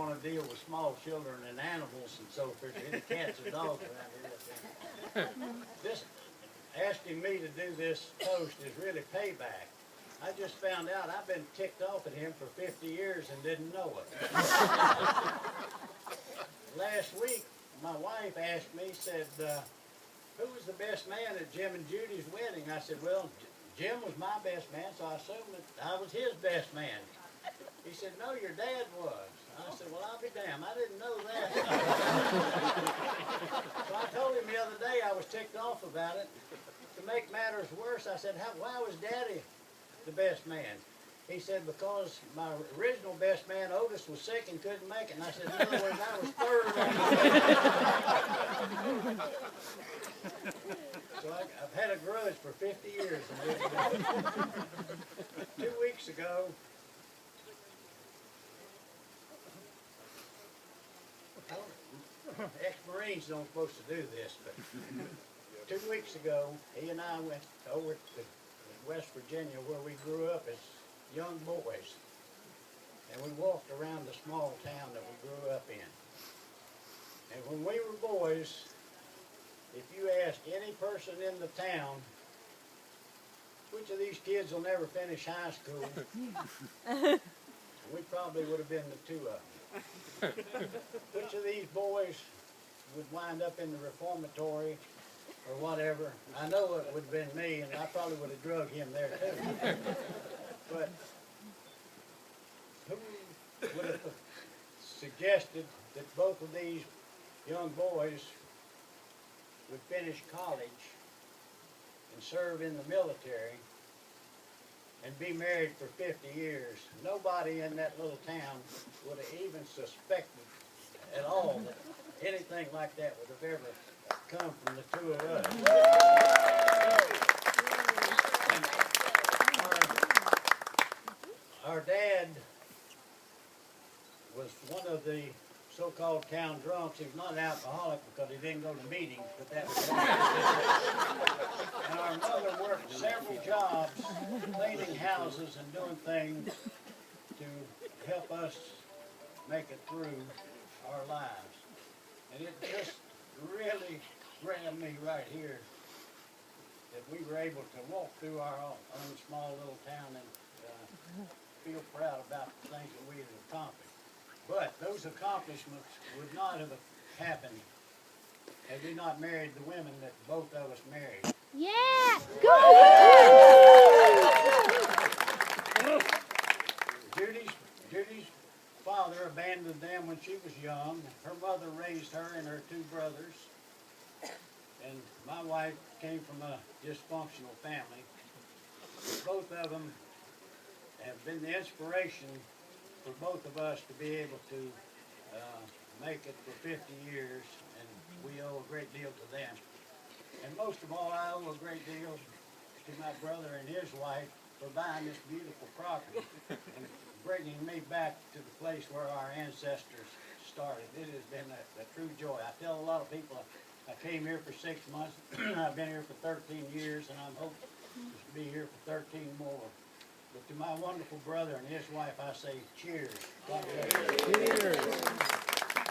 want to deal with small children and animals, and so if there's any cats or dogs around here, this asking me to do this post is really payback. I just found out I've been ticked off at him for 50 years and didn't know it. Last week, my wife asked me, said, who was the best man at Jim and Judy's wedding? I said, well, Jim was my best man, so I assumed that I was his best man. He said, no, your dad was. I said, well, I'll be damned. I didn't know that. So I told him the other day I was ticked off about it. To make matters worse, I said, why was Daddy the best man? He said, because my original best man, Otis, was sick and couldn't make it. And I said, in other words, I was third on the So I've had a grudge for 50 years. 2 weeks ago, ex-Marines don't supposed to do this, but 2 weeks ago, he and I went over to West Virginia where we grew up as young boys. And we walked around the small town that we grew up in. And when we were boys, if you asked any person in the town, which of these kids will never finish high school, we probably would have been the two of them. Which of these boys would wind up in the reformatory or whatever? I know it would have been me, and I probably would have drug him there too. But who would have suggested that both of these young boys would finish college and serve in the military and be married for 50 years? Nobody in that little town would have even suspected at all that anything like that would have ever come from the two of us. Our dad was one of the so-called town drunks. He was not an alcoholic because he didn't go to meetings, but that was And our mother worked several jobs, cleaning houses and doing things to help us make it through our lives. And it just really grabbed me right here that we were able to walk through our own small little town and feel proud about the things that we had accomplished. But those accomplishments would not have happened had we not married the women that both of us married. Yeah! Go! Judy's father abandoned them when she was young. Her mother raised her and her two brothers. And my wife came from a dysfunctional family. Both of them have been the inspiration for both of us to be able to make it for 50 years, and we owe a great deal to them. And most of all, I owe a great deal to my brother and his wife for buying this beautiful property and bringing me back to the place where our ancestors started. It has been a true joy. I tell a lot of people I came here for 6 months. I've been here for 13 years, and I'm hoping to be here for 13 more. But to my wonderful brother and his wife, I say cheers. God bless you. Cheers.